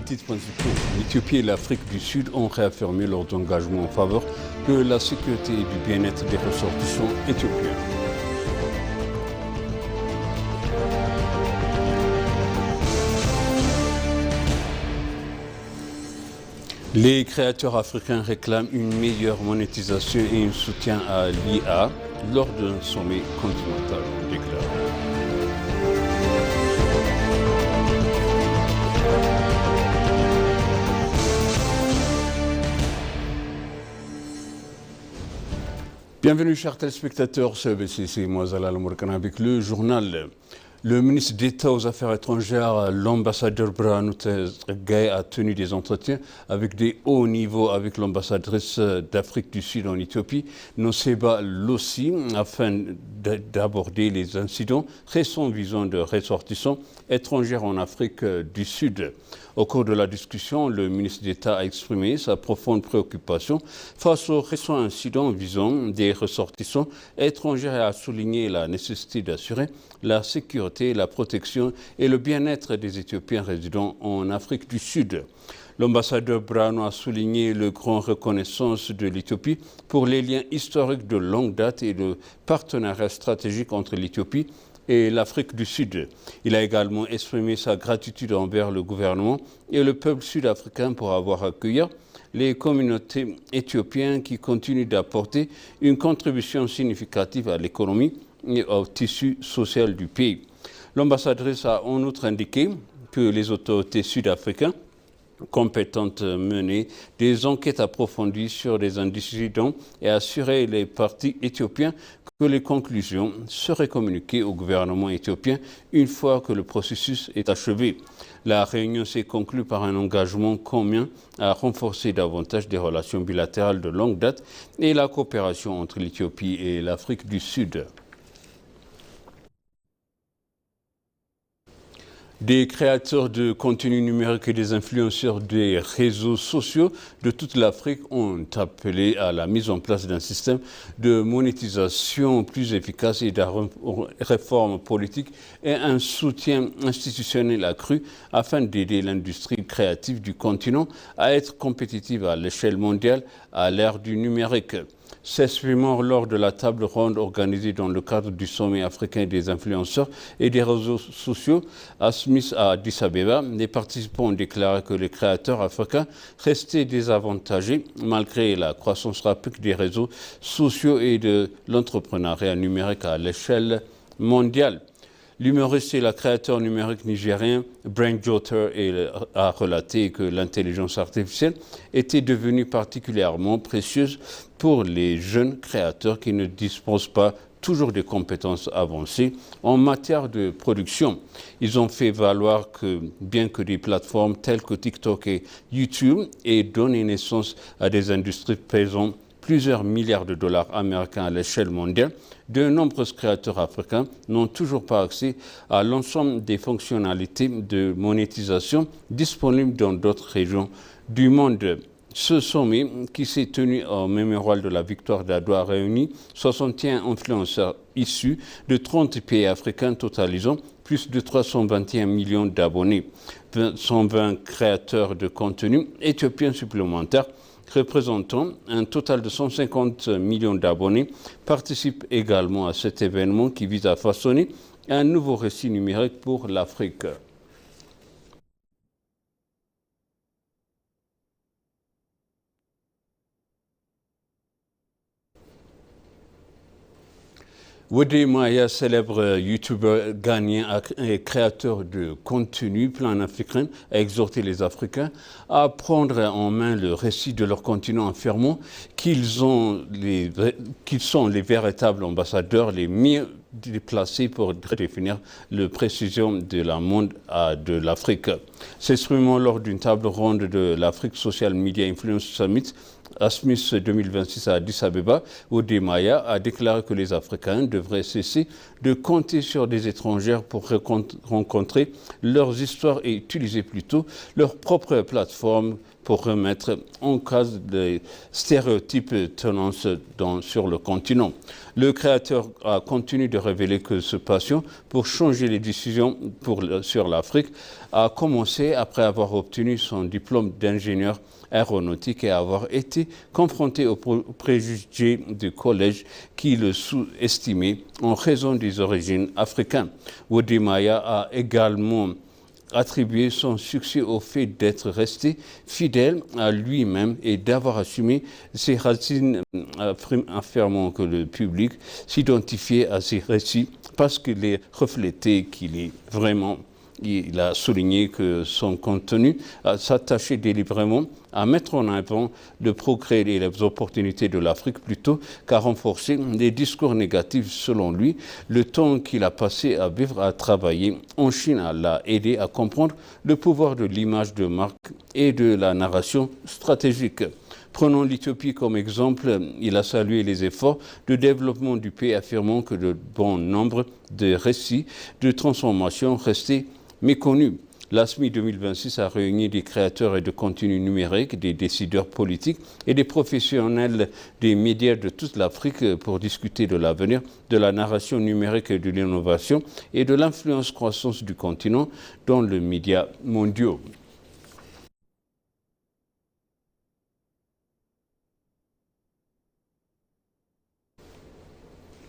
Les titres principaux. L'Éthiopie et l'Afrique du Sud ont réaffirmé leur engagement en faveur de la sécurité et du bien-être des ressortissants éthiopiens. Les créateurs africains réclament une meilleure monétisation et un soutien à l'IA lors d'un sommet continental, déclare. Bienvenue chers téléspectateurs, c'est moi Zalal Mourkana avec le journal. Le ministre d'État aux Affaires étrangères, l'ambassadeur Birhanu Tsegay, a tenu des entretiens avec des hauts niveaux avec l'ambassadrice d'Afrique du Sud en Éthiopie, Noseba Lossi, afin d'aborder les incidents récents visant de ressortissants étrangers en Afrique du Sud. Au cours de la discussion, le ministre d'État a exprimé sa profonde préoccupation face aux récents incidents visant des ressortissants étrangers et a souligné la nécessité d'assurer la sécurité, la protection et le bien-être des Éthiopiens résidant en Afrique du Sud. L'ambassadeur Birhanu a souligné la grande reconnaissance de l'Éthiopie pour les liens historiques de longue date et le partenariat stratégique entre l'Éthiopie et l'Afrique du Sud. Il a également exprimé sa gratitude envers le gouvernement et le peuple sud-africain pour avoir accueilli les communautés éthiopiennes qui continuent d'apporter une contribution significative à l'économie et au tissu social du pays. L'ambassadrice a en outre indiqué que les autorités sud-africaines compétentes menaient des enquêtes approfondies sur les incidents et assurer les partis éthiopiens que les conclusions seraient communiquées au gouvernement éthiopien une fois que le processus est achevé. La réunion s'est conclue par un engagement commun à renforcer davantage des relations bilatérales de longue date et la coopération entre l'Éthiopie et l'Afrique du Sud. Des créateurs de contenu numérique et des influenceurs des réseaux sociaux de toute l'Afrique ont appelé à la mise en place d'un système de monétisation plus efficace et de réforme politique et un soutien institutionnel accru afin d'aider l'industrie créative du continent à être compétitive à l'échelle mondiale à l'ère du numérique. S'exprimant lors de la table ronde organisée dans le cadre du sommet africain des influenceurs et des réseaux sociaux à Smith à Addis Abeba, les participants ont déclaré que les créateurs africains restaient désavantagés malgré la croissance rapide des réseaux sociaux et de l'entrepreneuriat numérique à l'échelle mondiale. L'humoriste et le créateur numérique nigérien Brain Jotter a relaté que l'intelligence artificielle était devenue particulièrement précieuse pour les jeunes créateurs qui ne disposent pas toujours de compétences avancées en matière de production. Ils ont fait valoir que bien que des plateformes telles que TikTok et YouTube aient donné naissance à des industries pesant plusieurs milliards de dollars américains à l'échelle mondiale, de nombreux créateurs africains n'ont toujours pas accès à l'ensemble des fonctionnalités de monétisation disponibles dans d'autres régions du monde. Ce sommet, qui s'est tenu en mémorial de la victoire d'Adwa, a réuni 61 influenceurs issus de 30 pays africains totalisant plus de 321 millions d'abonnés. 120 créateurs de contenu éthiopiens supplémentaires représentant un total de 150 millions d'abonnés, participent également à cet événement qui vise à façonner un nouveau récit numérique pour l'Afrique. Wode Maya, célèbre youtubeur ghanéen et créateur de contenu pan-africain, a exhorté les Africains à prendre en main le récit de leur continent, affirmant qu'ils sont les véritables ambassadeurs les mieux déplacés pour définir la précision de la monde de l'Afrique. S'exprimant lors d'une table ronde de l'Afrique Social Media Influence Summit, Smith 2026 à Addis Abeba, Wode Maya a déclaré que les Africains devraient cesser de compter sur des étrangers pour rencontrer leurs histoires et utiliser plutôt leur propre plateforme pour remettre en cause les stéréotypes tenant sur le continent. Le créateur a continué de révéler que ce passion pour changer les décisions sur l'Afrique a commencé après avoir obtenu son diplôme d'ingénieur aéronautique et avoir été confronté aux préjugés du collège qui le sous-estimait en raison des origines africaines. Wode Maya a également attribué son succès au fait d'être resté fidèle à lui-même et d'avoir assumé ses racines, affirmant que le public s'identifiait à ses récits parce qu'il les reflétait, qu'il est vraiment. Il a souligné que son contenu s'attachait délibérément à mettre en avant le progrès et les opportunités de l'Afrique plutôt qu'à renforcer les discours négatifs. Selon lui, le temps qu'il a passé à vivre, à travailler en Chine l'a aidé à comprendre le pouvoir de l'image de marque et de la narration stratégique. Prenons l'Éthiopie comme exemple. Il a salué les efforts de développement du pays, affirmant que de bon nombre de récits de transformation restaient méconnus. L'ASMI 2026 a réuni des créateurs et de contenus numériques, des décideurs politiques et des professionnels des médias de toute l'Afrique pour discuter de l'avenir de la narration numérique et de l'innovation et de l'influence croissante du continent dans les médias mondiaux.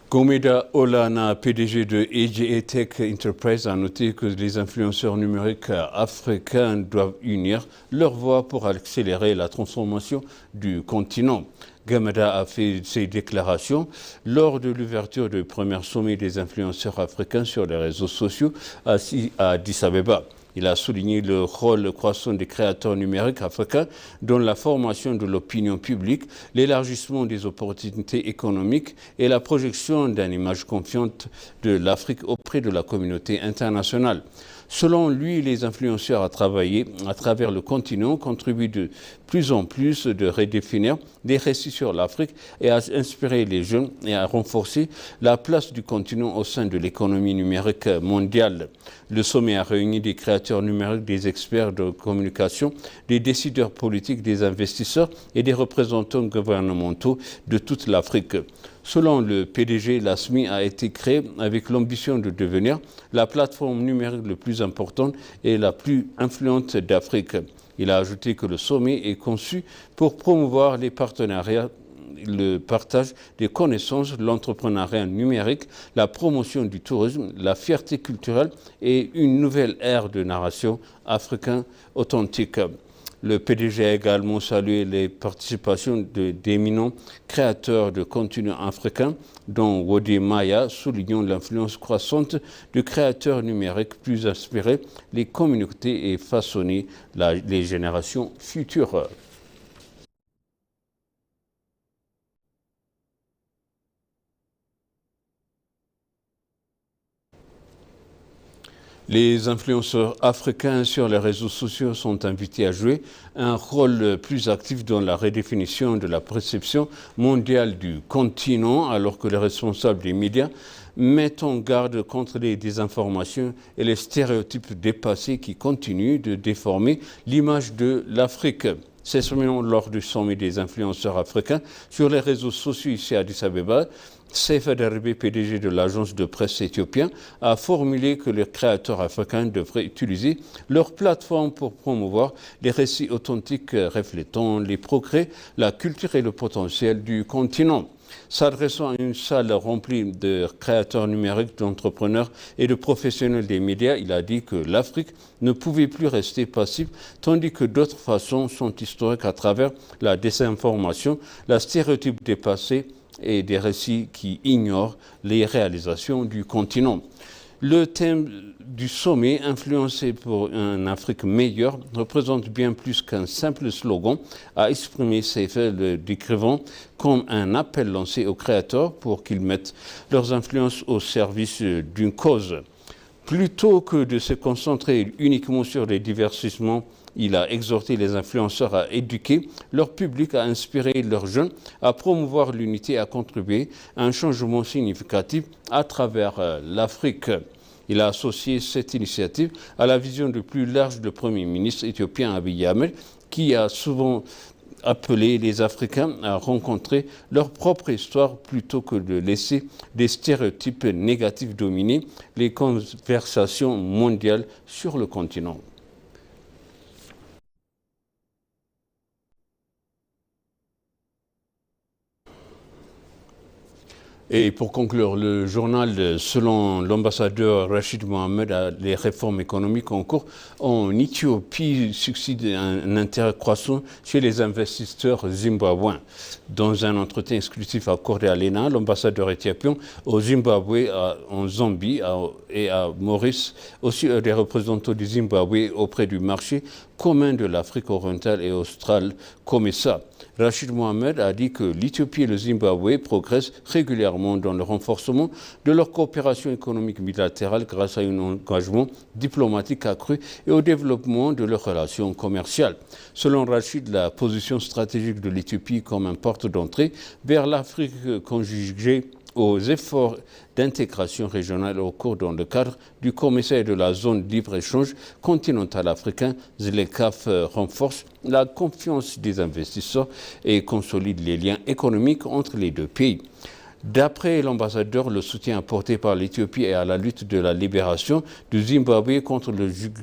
Gomeda Olana, PDG de AGA Tech Enterprise, a noté que les influenceurs numériques africains doivent unir leurs voix pour accélérer la transformation du continent. Gomeda a fait ces déclarations lors de l'ouverture du premier sommet des influenceurs africains sur les réseaux sociaux à Addis Abeba. Il a souligné le rôle croissant des créateurs numériques africains dans la formation de l'opinion publique, l'élargissement des opportunités économiques et la projection d'une image confiante de l'Afrique auprès de la communauté internationale. Selon lui, les influenceurs à travailler à travers le continent contribuent de plus en plus de redéfinir des récits sur l'Afrique et à inspirer les jeunes et à renforcer la place du continent au sein de l'économie numérique mondiale. Le sommet a réuni des créateurs numériques, des experts de communication, des décideurs politiques, des investisseurs et des représentants gouvernementaux de toute l'Afrique. Selon le PDG, l'ASMI a été créée avec l'ambition de devenir la plateforme numérique la plus importante et la plus influente d'Afrique. Il a ajouté que le sommet est conçu pour promouvoir les partenariats, le partage des connaissances, l'entrepreneuriat numérique, la promotion du tourisme, la fierté culturelle et une nouvelle ère de narration africaine authentique. Le PDG a également salué les participations d'éminents créateurs de contenu africains, dont Wode Maya, soulignant l'influence croissante de créateurs numériques plus inspirés les communautés et façonner les générations futures. Les influenceurs africains sur les réseaux sociaux sont invités à jouer un rôle plus actif dans la redéfinition de la perception mondiale du continent, alors que les responsables des médias mettent en garde contre les désinformations et les stéréotypes dépassés qui continuent de déformer l'image de l'Afrique. C'est seulement lors du sommet des influenceurs africains sur les réseaux sociaux ici à Addis Abeba, Seifa Derbe, PDG de l'agence de presse éthiopienne, a formulé que les créateurs africains devraient utiliser leur plateforme pour promouvoir les récits authentiques reflétant les progrès, la culture et le potentiel du continent. S'adressant à une salle remplie de créateurs numériques, d'entrepreneurs et de professionnels des médias, il a dit que l'Afrique ne pouvait plus rester passive, tandis que d'autres façons sont historiques à travers la désinformation, la stéréotype dépassée et des récits qui ignorent les réalisations du continent. Le thème du sommet, influencé pour une Afrique meilleure, représente bien plus qu'un simple slogan, a exprimé ses faits, le décrivant comme un appel lancé aux créateurs pour qu'ils mettent leurs influences au service d'une cause. Plutôt que de se concentrer uniquement sur les divertissements, il a exhorté les influenceurs à éduquer leur public, à inspirer leurs jeunes, à promouvoir l'unité et à contribuer à un changement significatif à travers l'Afrique. Il a associé cette initiative à la vision de plus large du Premier ministre éthiopien Abiy Ahmed, qui a souvent appelé les Africains à rencontrer leur propre histoire plutôt que de laisser des stéréotypes négatifs dominer les conversations mondiales sur le continent. Et pour conclure, le journal, selon l'ambassadeur Rachid Mohamed, les réformes économiques en cours en Éthiopie suscitent un intérêt croissant chez les investisseurs zimbabwéens. Dans un entretien exclusif accordé à l'ENA, l'ambassadeur éthiopien au Zimbabwe, en Zambie et à Maurice, aussi des représentants du Zimbabwe auprès du marché commun de l'Afrique orientale et australe, COMESA. Rachid Mohamed a dit que l'Éthiopie et le Zimbabwe progressent régulièrement dans le renforcement de leur coopération économique bilatérale grâce à un engagement diplomatique accru et au développement de leurs relations commerciales. Selon Rachid, la position stratégique de l'Éthiopie comme une porte d'entrée vers l'Afrique conjuguée aux efforts d'intégration régionale au cours dans le cadre du commissaire de la zone de libre-échange continentale africain, ZLECAf, renforce la confiance des investisseurs et consolide les liens économiques entre les deux pays. D'après l'ambassadeur, le soutien apporté par l'Éthiopie à la lutte de la libération du Zimbabwe contre le joug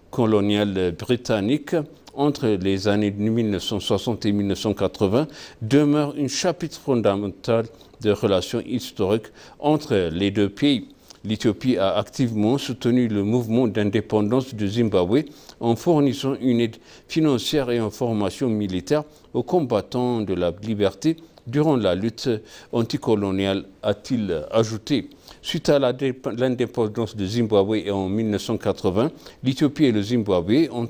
colonial britannique entre les années 1960 et 1980 demeure un chapitre fondamental de relations historiques entre les deux pays. L'Éthiopie a activement soutenu le mouvement d'indépendance du Zimbabwe en fournissant une aide financière et une formation militaire aux combattants de la liberté durant la lutte anticoloniale, a-t-il ajouté. Suite à l'indépendance du Zimbabwe en 1980, l'Éthiopie et le Zimbabwe ont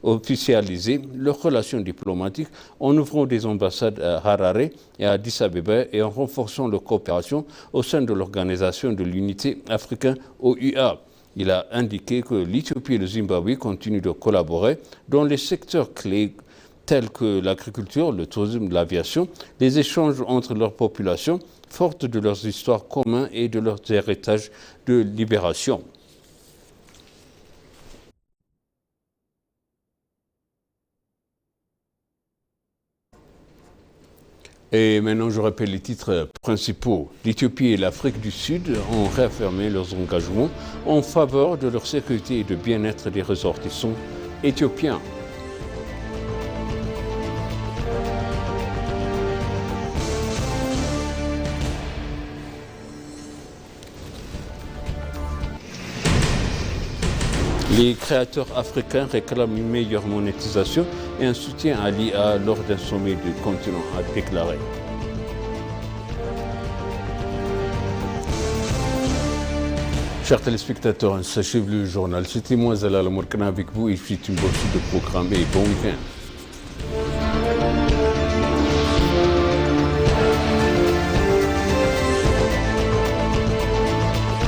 officialisé leurs relations diplomatiques en ouvrant des ambassades à Harare et à Addis Abeba et en renforçant leur coopération au sein de l'Organisation de l'Unité africaine OUA. Il a indiqué que l'Éthiopie et le Zimbabwe continuent de collaborer dans les secteurs clés tels que l'agriculture, le tourisme, l'aviation, les échanges entre leurs populations, fortes de leurs histoires communes et de leurs héritages de libération. Et maintenant, je rappelle les titres principaux. L'Éthiopie et l'Afrique du Sud ont réaffirmé leurs engagements en faveur de leur sécurité et de bien-être des ressortissants éthiopiens. Les créateurs africains réclament une meilleure monétisation et un soutien à l'IA lors d'un sommet du continent, a déclaré. Chers téléspectateurs, sachez le journal. C'était moi, Zalal Mourkana, avec vous, et je suis une bonne suite de programme et bon week-end.